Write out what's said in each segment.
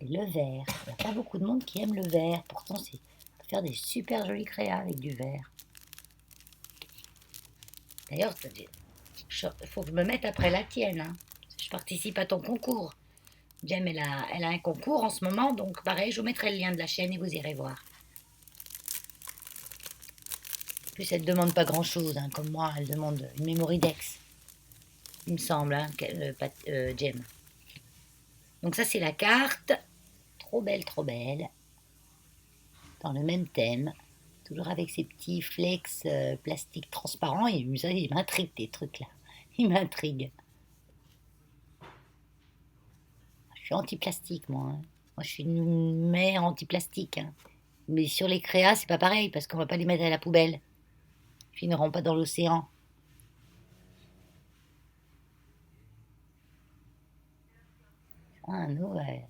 Et le verre. Il n'y a pas beaucoup de monde qui aime le verre. Pourtant, c'est on peut faire des super jolies créas avec du verre. D'ailleurs, il faut que je me mette après la tienne, hein. Je participe à ton concours. Jem, elle a un concours en ce moment, donc pareil, je vous mettrai le lien de la chaîne et vous irez voir. En plus, elle ne demande pas grand-chose, hein, comme moi, elle demande une Mémoridex, il me semble, hein, Jem. Donc ça, c'est la carte. Trop belle, trop belle. Dans le même thème. Toujours avec ces petits flex plastique transparents. Et ça, il m'intrigue, des trucs là. Il m'intrigue. Je suis anti-plastique, moi, hein. Moi, je suis une mère anti-plastique, hein. Mais sur les créas, c'est pas pareil, parce qu'on va pas les mettre à la poubelle. Ils finiront pas dans l'océan. Ah, nous, les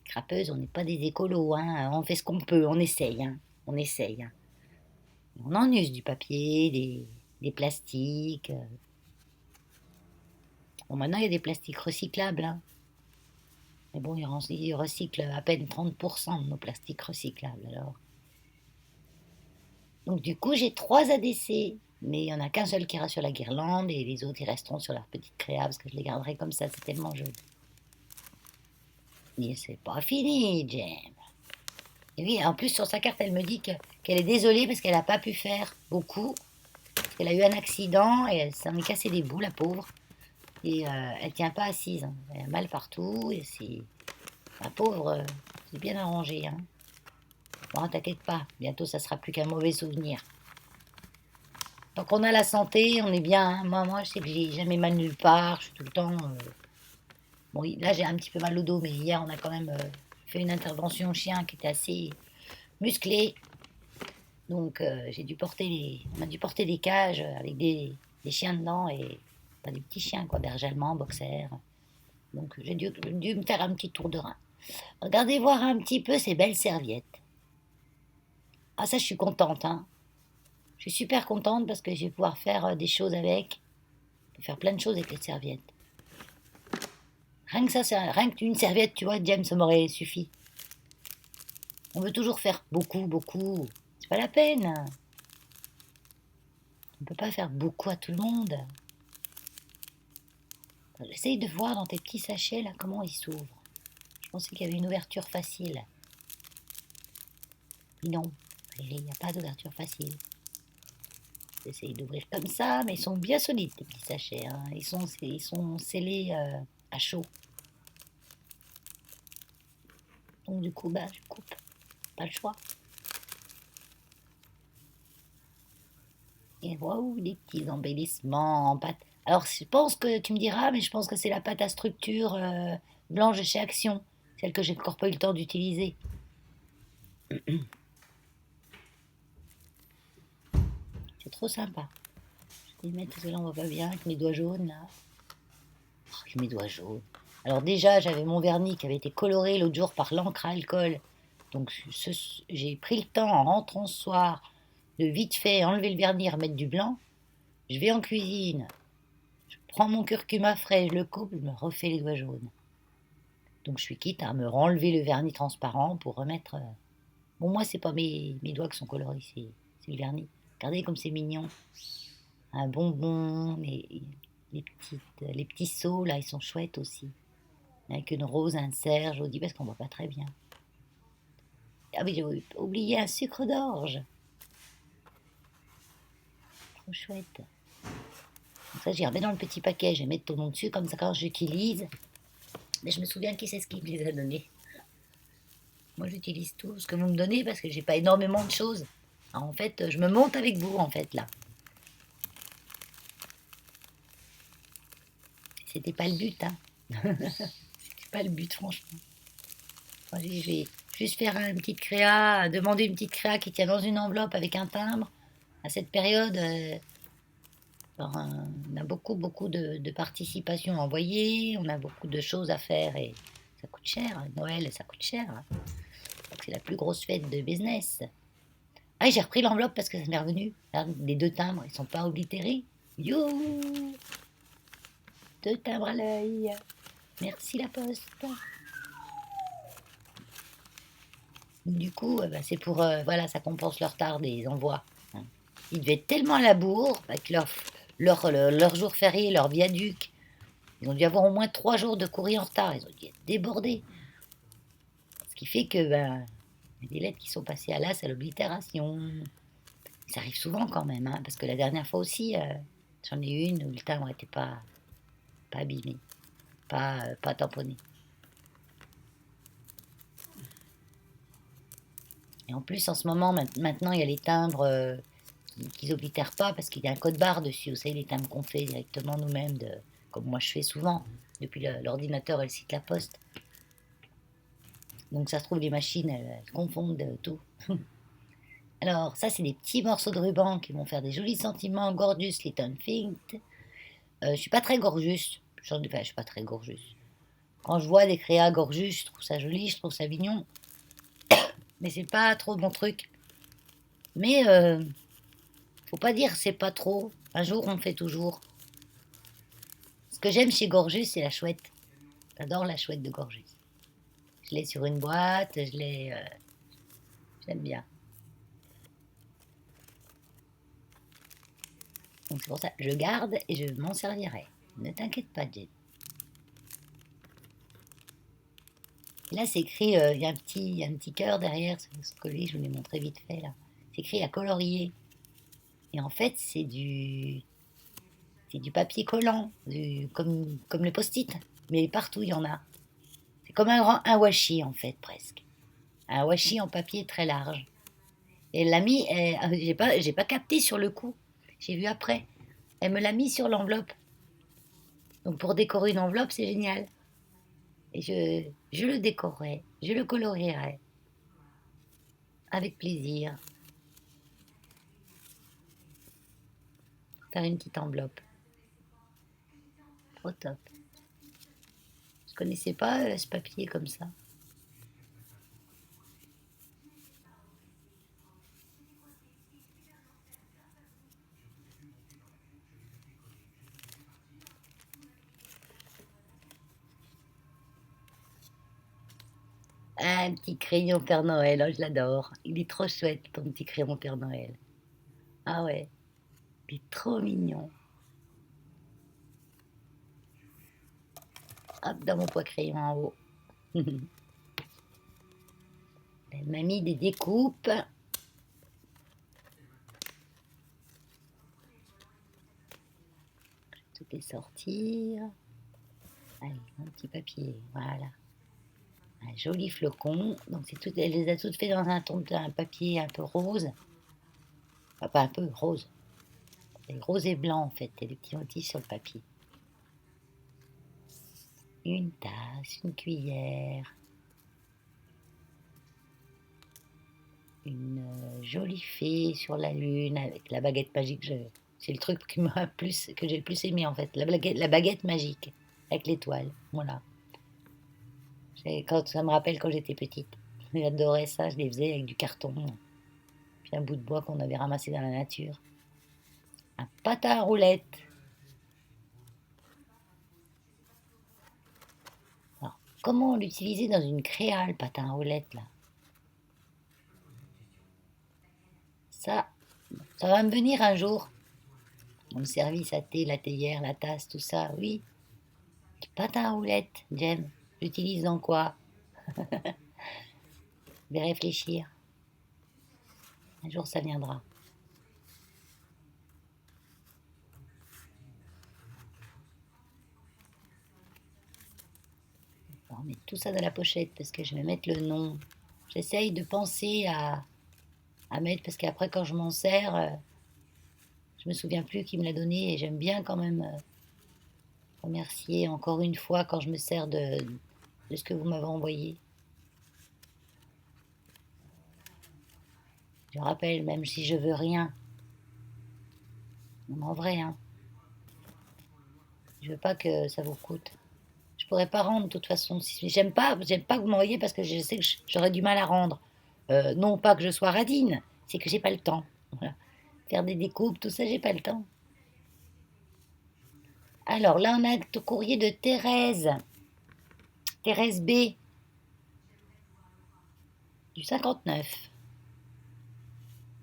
crapeuses, on n'est pas des écolos, hein. On fait ce qu'on peut, on essaye, hein. On essaye, hein. On en use du papier, des plastiques. Bon, maintenant, il y a des plastiques recyclables, hein. Mais bon, ils recyclent à peine 30% de nos plastiques recyclables, alors. Donc, du coup, j'ai 3 ADC. Mais il n'y en a qu'un seul qui ira sur la guirlande et les autres, ils resteront sur leur petite créa parce que je les garderai comme ça, c'est tellement joli. Mais c'est pas fini, Jem. Et oui, en plus, sur sa carte, elle me dit qu'elle est désolée parce qu'elle n'a pas pu faire beaucoup. Parce qu'elle a eu un accident et elle s'en est cassé des bouts, la pauvre. Et elle tient pas assise, hein. Elle a mal partout et c'est... La pauvre, c'est bien arrangé, hein. Bon, t'inquiète pas, bientôt ça sera plus qu'un mauvais souvenir. Donc on a la santé, on est bien, hein. Moi, je sais que j'ai jamais mal nulle part, je suis tout le temps... Bon, là j'ai un petit peu mal au dos, mais hier on a quand même fait une intervention au chien qui était assez musclée. Donc on a dû porter des cages avec des chiens dedans et pas des petits chiens quoi, berger allemand, boxer. Donc j'ai dû me faire un petit tour de rein. Regardez voir un petit peu ces belles serviettes. Ah ça je suis contente, hein. Je suis super contente parce que je vais pouvoir faire des choses avec. Je peux faire plein de choses avec les serviettes. Rien que ça, rien qu'une serviette, tu vois, James, ça m'aurait suffi. On veut toujours faire beaucoup, beaucoup. C'est pas la peine. On peut pas faire beaucoup à tout le monde. Essaye de voir dans tes petits sachets là comment ils s'ouvrent. Je pensais qu'il y avait une ouverture facile. Mais non, il n'y a pas d'ouverture facile. J'essaye d'ouvrir comme ça, mais ils sont bien solides tes petits sachets, hein. Ils sont scellés à chaud. Donc du coup, bah, je coupe. Pas le choix. Et waouh, des petits embellissements en pâte. Alors, je pense que tu me diras, mais je pense que c'est la pâte à structure blanche de chez Action, celle que j'ai encore pas eu le temps d'utiliser. C'est trop sympa. Je vais les mettre parce que là on voit pas bien avec mes doigts jaunes là. Oh, avec mes doigts jaunes. Alors déjà, j'avais mon vernis qui avait été coloré l'autre jour par l'encre à alcool. Donc j'ai pris le temps en rentrant ce soir de vite fait enlever le vernis et remettre du blanc. Je vais en cuisine, je prends mon curcuma frais, je le coupe, je me refais les doigts jaunes. Donc je suis quitte à me renlever le vernis transparent pour remettre. Bon, moi, c'est pas mes doigts qui sont colorés, c'est le vernis. Regardez comme c'est mignon. Un bonbon, les petits seaux, là, ils sont chouettes aussi. Avec une rose, un cerf, je vous dis parce qu'on voit pas très bien. Ah oui, j'ai oublié un sucre d'orge. Trop chouette. Donc ça, j'y remets dans le petit paquet, je vais mettre ton nom dessus, comme ça quand j'utilise. Mais je me souviens qui c'est ce qui me les a donnés. Moi, j'utilise tout ce que vous me donnez parce que j'ai pas énormément de choses. Alors, en fait, je me monte avec vous, en fait, là. C'était pas le but, hein. C'est pas le but, franchement. Allez, je vais juste faire une petite créa, demander une petite créa qui tient dans une enveloppe avec un timbre. À cette période, alors, on a beaucoup, beaucoup de participations envoyées, on a beaucoup de choses à faire et ça coûte cher. Noël, ça coûte cher, hein. Donc, c'est la plus grosse fête de business. Ah, j'ai repris l'enveloppe parce que ça m'est revenu. Là, les 2 timbres, ils sont pas oblitérés. You 2 timbres à l'œil. Merci la poste. Du coup, bah, c'est pour, voilà, ça compense le retard des envois, hein. Ils devaient être tellement à la bourre avec leur jour férié, leur viaduc. Ils ont dû avoir au moins 3 jours de courrier en retard. Ils ont dû être débordés. Ce qui fait que, ben, il y a des lettres qui sont passées à l'as à l'oblitération. Ça arrive souvent quand même, hein, parce que la dernière fois aussi, j'en ai eu une où le timbre n'était pas abîmé, pas tamponné. Et en plus, en ce moment, maintenant, il y a les timbres qui oblitèrent pas parce qu'il y a un code barre dessus. Vous savez, les timbres qu'on fait directement nous-mêmes, comme moi je fais souvent, depuis l'ordinateur et le site La Poste. Donc ça se trouve, les machines, elles confondent tout. Alors, ça, c'est des petits morceaux de ruban qui vont faire des jolis sentiments. Gorgeous Little Things. Je suis pas très gorgeous. Enfin, je suis pas très gorgeous. Quand je vois des créas gorgeous, je trouve ça joli, je trouve ça mignon. Mais c'est pas trop mon truc. Mais faut pas dire c'est pas trop. Un jour, on fait toujours. Ce que j'aime chez Gorgeous, c'est la chouette. J'adore la chouette de Gorgeous. Je l'ai sur une boîte, j'aime bien. Donc c'est pour ça, je garde et je m'en servirai. Ne t'inquiète pas, Jen. Et là, c'est écrit, il y a un petit cœur derrière ce collier, je vous l'ai montré vite fait là. C'est écrit à colorier. Et en fait, c'est du papier collant, comme le post-it. Mais partout, il y en a. C'est comme un washi en fait, presque. Un washi en papier très large. Et elle l'a mis, j'ai pas capté sur le coup. J'ai vu après. Elle me l'a mis sur l'enveloppe. Donc pour décorer une enveloppe, c'est génial. Et je le décorerai, je le colorierai. Avec plaisir. Faire une petite enveloppe. Au top. Je connaissais pas ce papier comme ça. Un petit crayon Père Noël, oh, je l'adore. Il est trop chouette, ton petit crayon Père Noël. Ah ouais, il est trop mignon. Hop, dans mon poids crayon en haut. Elle m'a mis des découpes. Tout est sortir. Allez, un petit papier, voilà. Un joli flocon. Donc c'est tout, elle les a toutes fait dans un papier un peu rose. Enfin, pas un peu, rose. C'est rose et blanc en fait, et des petits motifs sur le papier. Une tasse, une cuillère, une jolie fée sur la lune avec la baguette magique. C'est le truc que j'ai le plus aimé en fait, la baguette magique avec l'étoile. Voilà. Ça me rappelle quand j'étais petite. J'adorais ça, je les faisais avec du carton, puis un bout de bois qu'on avait ramassé dans la nature. Un patin à roulettes. Alors, comment l'utiliser dans une créa, le patin à roulettes là? Ça, ça va me venir un jour. Le service à thé, la théière, la tasse, tout ça, oui. Du patin à roulettes, j'aime. J'utilise dans quoi? Je vais réfléchir. Un jour, ça viendra. On va remettre tout ça dans la pochette parce que je vais mettre le nom. J'essaye de penser à mettre parce qu'après, quand je m'en sers, je me souviens plus qui me l'a donné et j'aime bien quand même remercier encore une fois quand je me sers de ce que vous m'avez envoyé. Je rappelle, même si je veux rien, non, en vrai, hein, je veux pas que ça vous coûte. Je pourrais pas rendre de toute façon. Si, j'aime pas que vous m'envoyiez parce que je sais que j'aurais du mal à rendre. Non pas que je sois radine, c'est que j'ai pas le temps. Voilà. Faire des découpes, tout ça, j'ai pas le temps. Alors là, on a le courrier de Thérèse. Thérèse B. Du 59.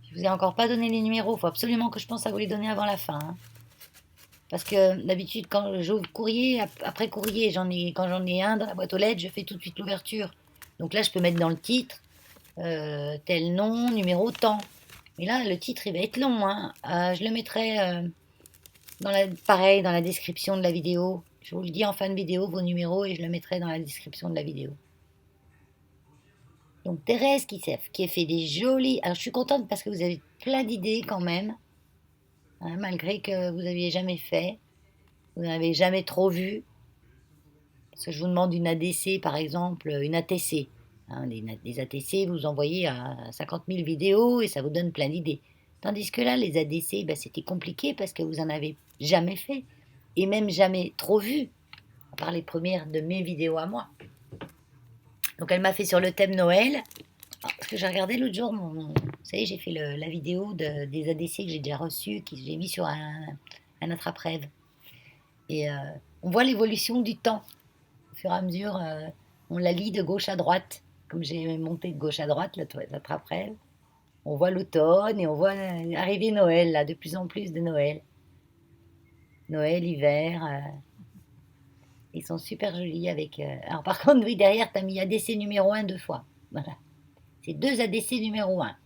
Je vous ai encore pas donné les numéros. Il faut absolument que je pense à vous les donner avant la fin, hein. Parce que d'habitude, quand j'ouvre courrier, après courrier, quand j'en ai un dans la boîte aux lettres, je fais tout de suite l'ouverture. Donc là, je peux mettre dans le titre tel nom, numéro tant. Mais là, le titre, il va être long, hein. Je le mettrai pareil dans la description de la vidéo. Je vous le dis en fin de vidéo, vos numéros, et je le mettrai dans la description de la vidéo. Donc Thérèse qui a fait des jolis... Alors je suis contente parce que vous avez plein d'idées quand même, hein, malgré que vous n'aviez jamais fait, vous n'avez jamais trop vu. Parce que je vous demande une ADC par exemple, une ATC. Hein, les ATC, vous envoyez à 50 000 vidéos et ça vous donne plein d'idées. Tandis que là, les ADC, ben, c'était compliqué parce que vous en avez jamais fait. Et même jamais trop vu, à part les premières de mes vidéos à moi. Donc elle m'a fait sur le thème Noël. Parce que j'ai regardé l'autre jour, vous savez, j'ai fait la vidéo des ADC que j'ai déjà reçus, que j'ai mis sur un attrape-rêve. Et on voit l'évolution du temps. Au fur et à mesure, on la lit de gauche à droite. Comme j'ai monté de gauche à droite l'attrape-rêve, on voit l'automne et on voit arriver Noël, là, de plus en plus de Noël. Noël, hiver. Ils sont super jolis avec... Alors par contre, oui, derrière, tu as mis ADC numéro 1 deux fois. Voilà. C'est deux ADC numéro 1.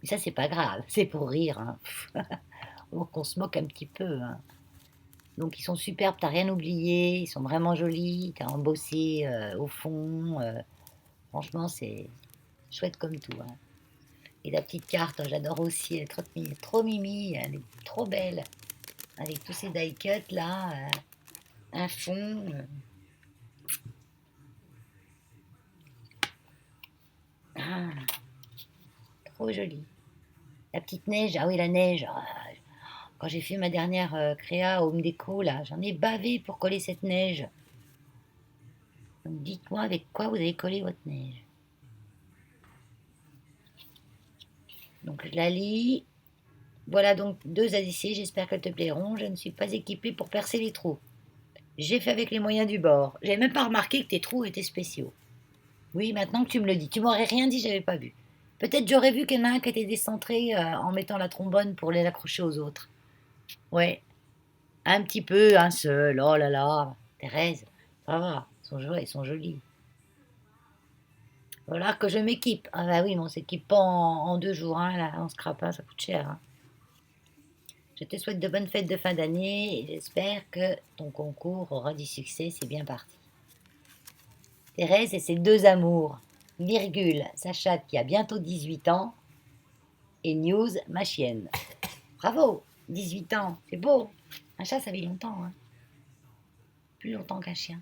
Mais ça, c'est pas grave, c'est pour rire, hein. Donc on se moque un petit peu, hein. Donc ils sont superbes, t'as rien oublié, ils sont vraiment jolis, t'as embossé au fond. Franchement, c'est chouette comme tout, hein. Et la petite carte, j'adore aussi, elle est trop mimi, elle est trop belle. Avec tous ces die cuts là, un fond. Ah, trop joli. La petite neige, ah oui, la neige. Quand j'ai fait ma dernière créa Home Déco, là, j'en ai bavé pour coller cette neige. Donc dites-moi avec quoi vous avez collé votre neige. Donc je la lis. Voilà donc deux ADC, j'espère qu'elles te plairont. Je ne suis pas équipée pour percer les trous. J'ai fait avec les moyens du bord. J'ai même pas remarqué que tes trous étaient spéciaux. Oui, maintenant que tu me le dis, tu m'aurais rien dit, j'avais pas vu. Peut-être j'aurais vu qu'il y en a un qui était décentré en mettant la trombone pour l'accrocher aux autres. Ouais, un petit peu, un seul. Oh là là, Thérèse, ça va, ils sont jolis. Voilà que je m'équipe. Ah bah oui, mais on s'équipe pas en 2 jours, hein, là, en scrapin, ça coûte cher, hein. Je te souhaite de bonnes fêtes de fin d'année et j'espère que ton concours aura du succès, c'est bien parti. Thérèse et ses deux amours, virgule, sa chatte qui a bientôt 18 ans, et News, ma chienne. Bravo, 18 ans, c'est beau. Un chat, ça vit longtemps, hein. Plus longtemps qu'un chien.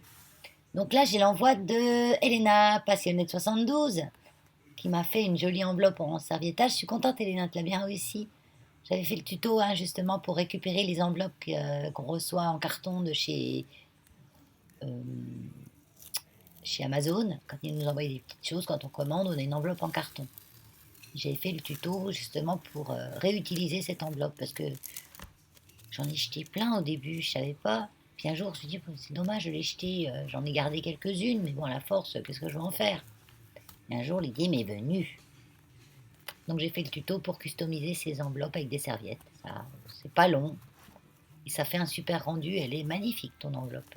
Donc là, j'ai l'envoi de Elena, passionnée de 72, qui m'a fait une jolie enveloppe en serviettage. Je suis contente, Elena, tu l'as bien réussi. J'avais fait le tuto, hein, justement pour récupérer les enveloppes qu'on reçoit en carton de euh, chez Amazon. Quand ils nous envoient des petites choses, quand on commande, on a une enveloppe en carton. J'ai fait le tuto justement pour réutiliser cette enveloppe parce que j'en ai jeté plein au début, je savais pas. Puis un jour, je me suis dit, bon, c'est dommage, je l'ai jeté, j'en ai gardé quelques-unes, mais bon, à la force, qu'est-ce que je vais en faire? Et un jour, l'idée m'est venue. Donc j'ai fait le tuto pour customiser ces enveloppes avec des serviettes. Ça, c'est pas long. Et ça fait un super rendu. Elle est magnifique, ton enveloppe,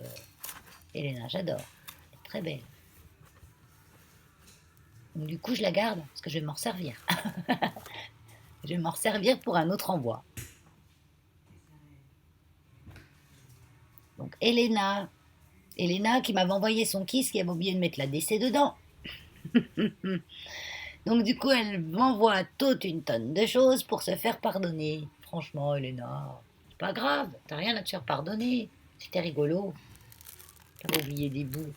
Elena. J'adore. Elle est très belle. Donc, du coup, je la garde parce que je vais m'en servir. Je vais m'en servir pour un autre envoi. Donc, Elena. Elena qui m'avait envoyé son kiss qui avait oublié de mettre la DC dedans. Donc, du coup, elle m'envoie toute une tonne de choses pour se faire pardonner. Franchement, Elena, c'est pas grave. T'as rien à te faire pardonner. C'était rigolo. T'as oublié des bouts.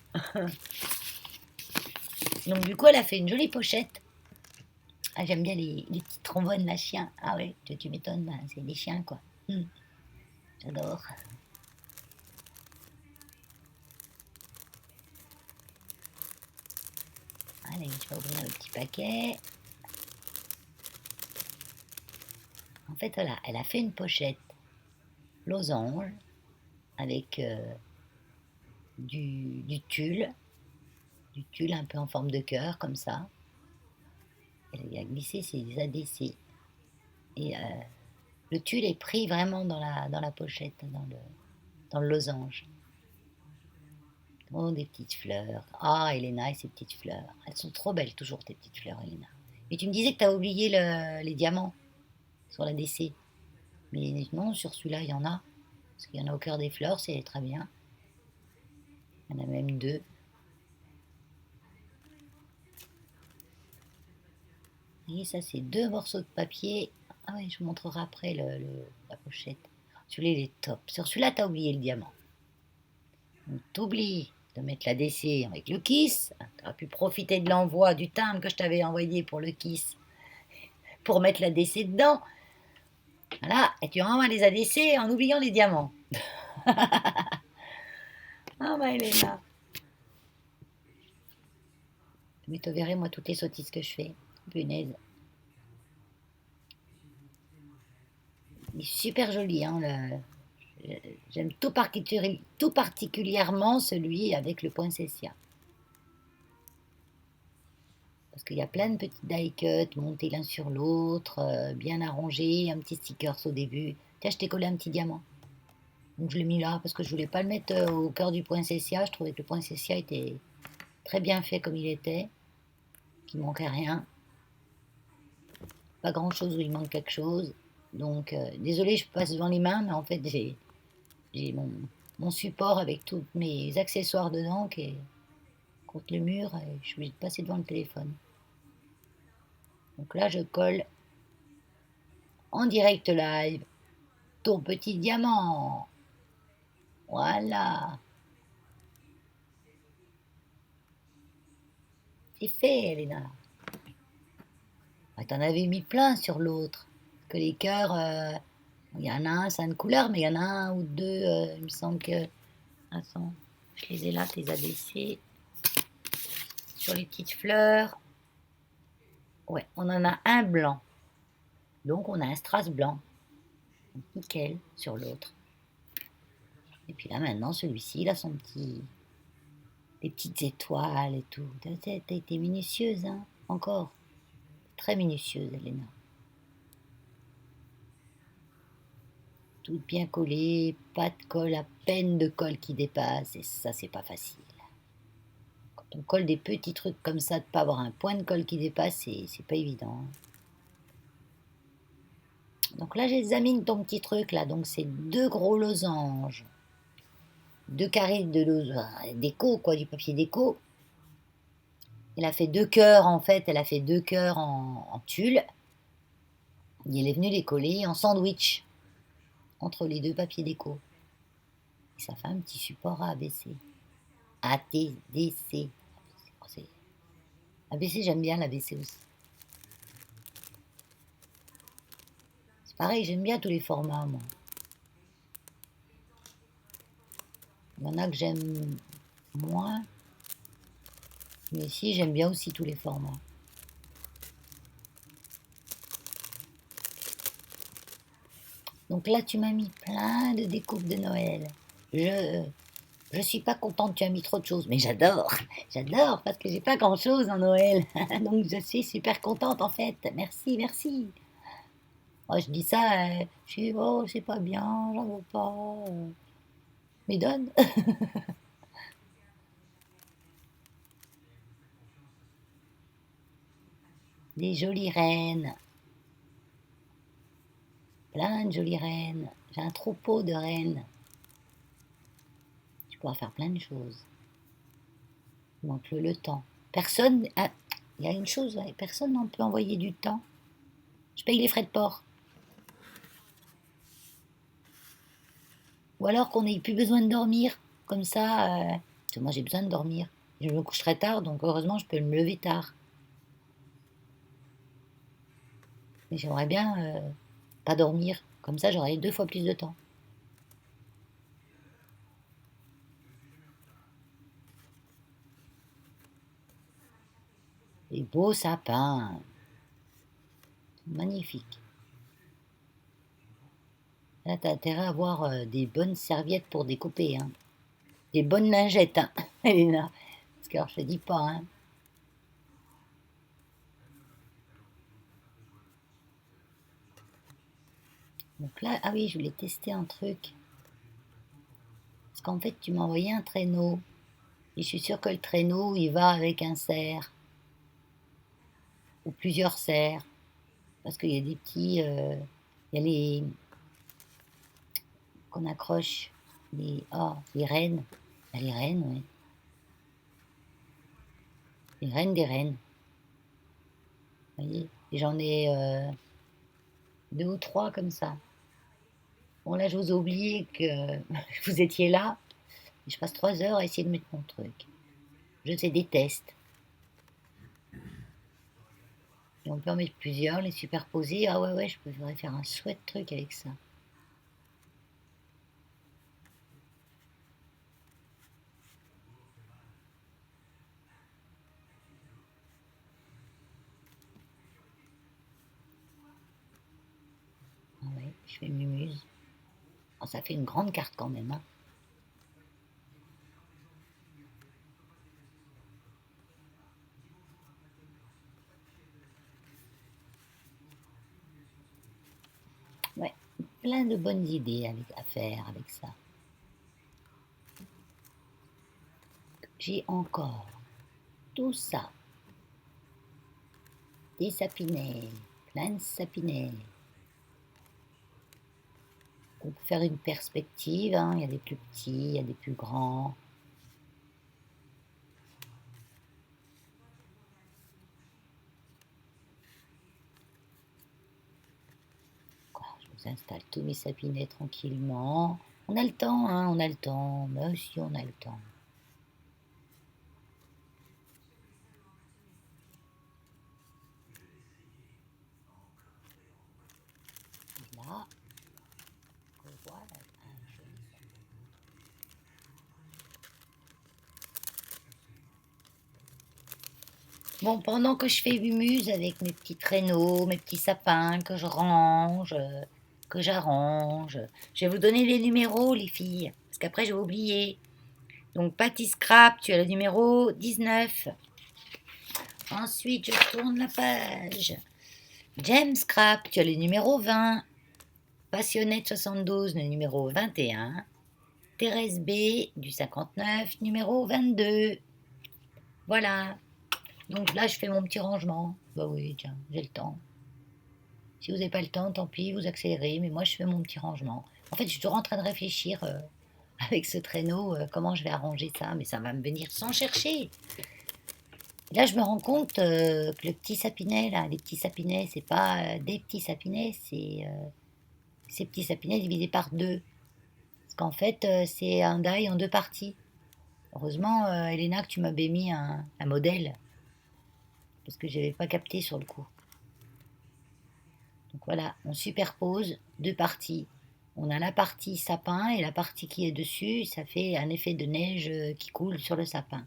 Donc, du coup, elle a fait une jolie pochette. Ah, j'aime bien les petits trombones, la chien. Ah ouais, tu m'étonnes, ben, c'est des chiens, quoi. J'adore. Allez, je vais ouvrir le petit paquet. En fait, voilà, elle a fait une pochette losange avec du tulle un peu en forme de cœur, comme ça. qu'elle a glissé, c'est des ADC. Et le tulle est pris vraiment dans la pochette, dans le losange. Oh, des petites fleurs. Ah, Elena et ses petites fleurs. Elles sont trop belles, toujours, tes petites fleurs, Elena. Mais tu me disais que tu as oublié les diamants sur la DC. Mais non, sur celui-là, il y en a. Parce qu'il y en a au cœur des fleurs, c'est très bien. Il y en a même 2. Et ça, c'est 2 morceaux de papier. Ah oui, je vous montrerai après la pochette. Celui-là, il est top. Sur celui-là, tu as oublié le diamant. Donc, t'oublies de mettre la DC avec le kiss. Tu aurais pu profiter de l'envoi, du timbre que je t'avais envoyé pour le kiss, pour mettre la DC dedans. Voilà, et tu renvoies les ADC en oubliant les diamants. Ah bah Elena. Mais tu verrais moi toutes les sottises que je fais. Punaise. Il est super joli, hein. J'aime tout particulièrement celui avec le poinsettia. Parce qu'il y a plein de petits die cuts montés l'un sur l'autre, bien arrangés, un petit stickers au début. Tiens, je t'ai collé un petit diamant. Donc je l'ai mis là parce que je voulais pas le mettre au cœur du poinsettia. Je trouvais que le poinsettia était très bien fait comme il était, qu'il manquait rien. Pas grand chose où il manque quelque chose. Donc désolé, je passe devant les mains, mais en fait j'ai mon support avec tous mes accessoires dedans qui est contre le mur et je suis obligée de passer devant le téléphone. Donc là, je colle en direct live ton petit diamant. Voilà. C'est fait, Elena. Ah, t'en avais mis plein sur l'autre. Que les cœurs, il y en a un, c'est une couleur, mais il y en a un ou deux, il me semble que... Attends, je les ai là, tes ADC. Sur les petites fleurs. Ouais, on en a un blanc. Donc on a un strass blanc. Donc, nickel sur l'autre. Et puis là maintenant, celui-ci, il a son petit... des petites étoiles et tout. T'as été minutieuse, hein, encore. Très minutieuse, Elena. Tout bien collé, pas de colle, à peine de colle qui dépasse. Et ça, c'est pas facile. Quand on colle des petits trucs comme ça, de pas avoir un point de colle qui dépasse, c'est pas évident. Donc là, j'examine ton petit truc là. Donc c'est 2 gros losanges. 2 carrés de déco, quoi, du papier déco. Elle a fait 2 cœurs en fait. Elle a fait 2 cœurs en tulle. Et elle est venue les coller en sandwich entre les 2 papiers déco. Et ça fait un petit support à ABC. ATDC. ABC, j'aime bien l'ABC aussi. C'est pareil, j'aime bien tous les formats, moi. Il y en a que j'aime moins. Mais si, j'aime bien aussi tous les formats. Donc là, tu m'as mis plein de découpes de Noël. Je suis pas contente, tu as mis trop de choses, mais j'adore, j'adore, parce que j'ai pas grand chose en Noël. Donc je suis super contente en fait. Merci, merci. Moi, je dis ça, je suis, oh, c'est pas bien, j'en veux pas. Mais donne. Des jolies reines. Plein de jolies reines. J'ai un troupeau de reines. Tu pourras faire plein de choses. Il manque le temps. Personne. Ah, il y a une chose, personne n'en peut envoyer du temps. Je paye les frais de port. Ou alors qu'on n'ait plus besoin de dormir. Comme ça, parce que moi j'ai besoin de dormir. Je me couche très tard, donc heureusement je peux me lever tard. Mais j'aimerais bien pas dormir. Comme ça j'aurais 2 fois plus de temps. Des beaux sapins. Magnifique. Là, t'as intérêt à avoir des bonnes serviettes pour découper. Hein. Des bonnes lingettes, hein, Elena. Parce que alors, je te dis pas, hein. Donc là, ah oui, je voulais tester un truc. Parce qu'en fait, tu m'as envoyé un traîneau. Et je suis sûre que le traîneau, il va avec un cerf. Ou plusieurs cerfs. Parce qu'il y a des petits... il y a les... qu'on accroche. Les rennes. Ah, les rennes, oui. Les rennes des rennes. Vous voyez. Et j'en ai 2 ou 3 comme ça. Bon, là, je vous ai oublié que vous étiez là. Je passe 3 heures à essayer de mettre mon truc. Je fais des tests. Et on peut en mettre plusieurs, les superposer. Ah ouais, ouais, je pourrais faire un chouette truc avec ça. Ah ouais, je fais mumuse. Oh, ça fait une grande carte quand même, hein. Ouais, plein de bonnes idées à faire avec ça. J'ai encore tout ça. Des sapinets, plein de sapinets. On peut faire une perspective, hein. Il y a des plus petits, il y a des plus grands. Quoi, je vous installe tous mes sapinets tranquillement. On a le temps, hein, on a le temps. Monsieur, on a le temps. Et là, voilà un joli sapin. Bon, pendant que je fais mumuse avec mes petits traîneaux, mes petits sapins que je range, que j'arrange, je vais vous donner les numéros, les filles, parce qu'après je vais oublier. Donc, Patty Scrap, tu as le numéro 19. Ensuite, je tourne la page. James Scrap, tu as le numéro 20. Passionnette 72, le numéro 21. Thérèse B, du 59, numéro 22. Voilà. Donc là, je fais mon petit rangement. Bah oui, tiens, j'ai le temps. Si vous n'avez pas le temps, tant pis, vous accélérez. Mais moi, je fais mon petit rangement. En fait, je suis toujours en train de réfléchir avec ce traîneau, comment je vais arranger ça. Mais ça va me venir sans chercher. Là, je me rends compte que le petit sapinet, là, les petits sapinets, c'est pas des petits sapinets, c'est ces petits sapinets divisés par deux. Parce qu'en fait, c'est un die en 2 parties. Heureusement, Elena, que tu m'avais mis un modèle, parce que je n'avais pas capté sur le coup. Donc voilà, on superpose 2 parties. On a la partie sapin et la partie qui est dessus, ça fait un effet de neige qui coule sur le sapin.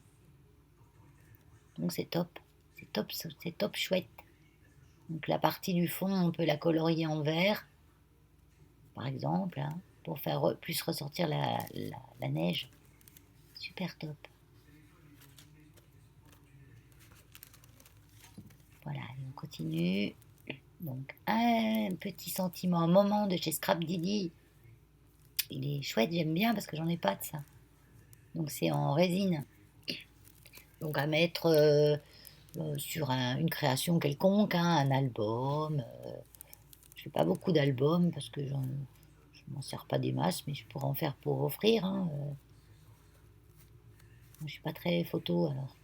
Donc c'est top, c'est top chouette. Donc la partie du fond, on peut la colorier en vert, par exemple, hein, pour faire plus ressortir la neige. Super top. Voilà, allez, on continue. Donc un petit sentiment, un moment de chez Scrap Didi. Il est chouette, j'aime bien parce que j'en ai pas de ça. Donc c'est en résine. Donc à mettre sur une création quelconque, hein, un album. Je fais pas beaucoup d'albums parce que je m'en sers pas des masses, mais je pourrais en faire pour offrir, hein. Je suis pas très photo alors.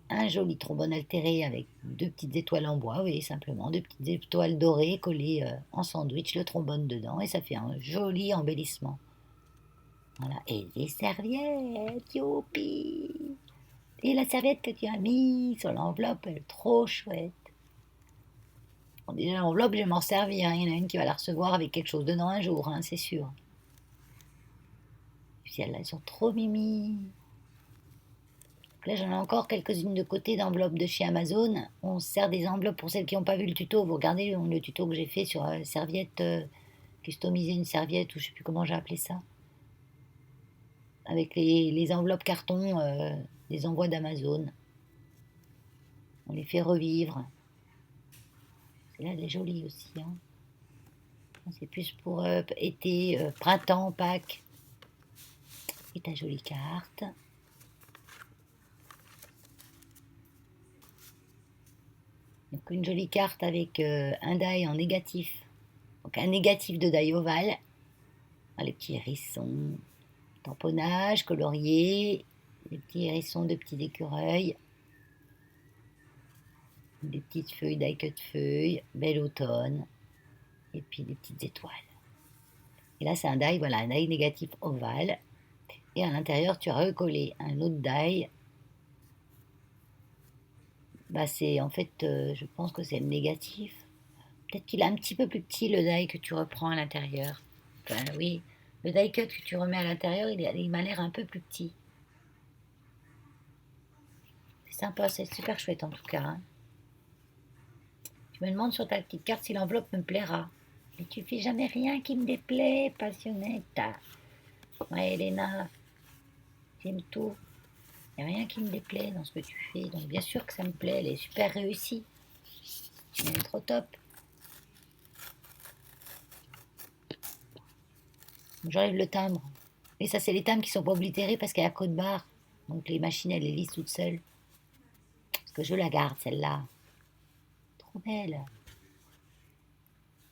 Un joli trombone altéré avec 2 petites étoiles en bois, oui, simplement 2 petites étoiles dorées collées en sandwich, le trombone dedans, et ça fait un joli embellissement. Voilà, et des serviettes, youpi! Et la serviette que tu as mise sur l'enveloppe, elle est trop chouette. Bon, déjà, l'enveloppe, je vais m'en servir, hein. Il y en a une qui va la recevoir avec quelque chose dedans un jour, hein, c'est sûr. Et puis elles sont trop mimi. Là, j'en ai encore quelques-unes de côté d'enveloppes de chez Amazon. On se sert des enveloppes pour celles qui n'ont pas vu le tuto. Vous regardez le tuto que j'ai fait sur serviette, customiser une serviette, ou je ne sais plus comment j'ai appelé ça. Avec les enveloppes carton, les envois d'Amazon. On les fait revivre. Celle-là, elle est jolie aussi, hein. C'est plus pour été, printemps, Pâques. Et ta jolie carte. Donc une jolie carte avec un die en négatif. Donc un négatif de die ovale. Les petits hérissons, tamponnage, colorié, des petits hérissons de petits écureuils, des petites feuilles die cut feuilles, bel automne, et puis des petites étoiles. Et là c'est un die, voilà, un die négatif ovale. Et à l'intérieur tu as recollé un autre die. Bah c'est en fait, je pense que c'est le négatif. Peut-être qu'il est un petit peu plus petit le die que tu reprends à l'intérieur. Enfin, oui, le die cut que tu remets à l'intérieur, il m'a l'air un peu plus petit. C'est sympa, c'est super chouette en tout cas, hein. Je me demande sur ta petite carte si l'enveloppe me plaira. Mais tu fais jamais rien qui me déplaît, passionnetta. Ouais, Elena, j'aime tout. Il n'y a rien qui me déplaît dans ce que tu fais. Donc bien sûr que ça me plaît, elle est super réussie. Elle est trop top. J'enlève le timbre. Et ça, c'est les timbres qui sont pas oblitérés parce qu'il y a code barre. Donc les machines, elles les lisent toutes seules. Parce que je la garde, celle-là. Trop belle.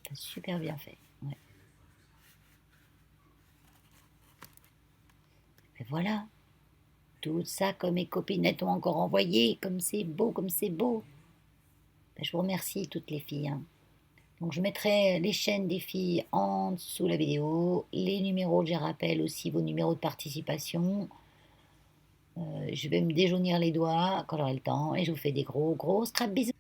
T'as super bien fait. Ouais. Et voilà. Tout ça comme mes copinettes ont encore envoyé. Comme c'est beau, comme c'est beau. Ben, je vous remercie toutes les filles, hein. Donc je mettrai les chaînes des filles en dessous la vidéo, les numéros, je rappelle aussi vos numéros de participation. Je vais me déjaunir les doigts quand j'aurai le temps et je vous fais des gros gros scrap bisous.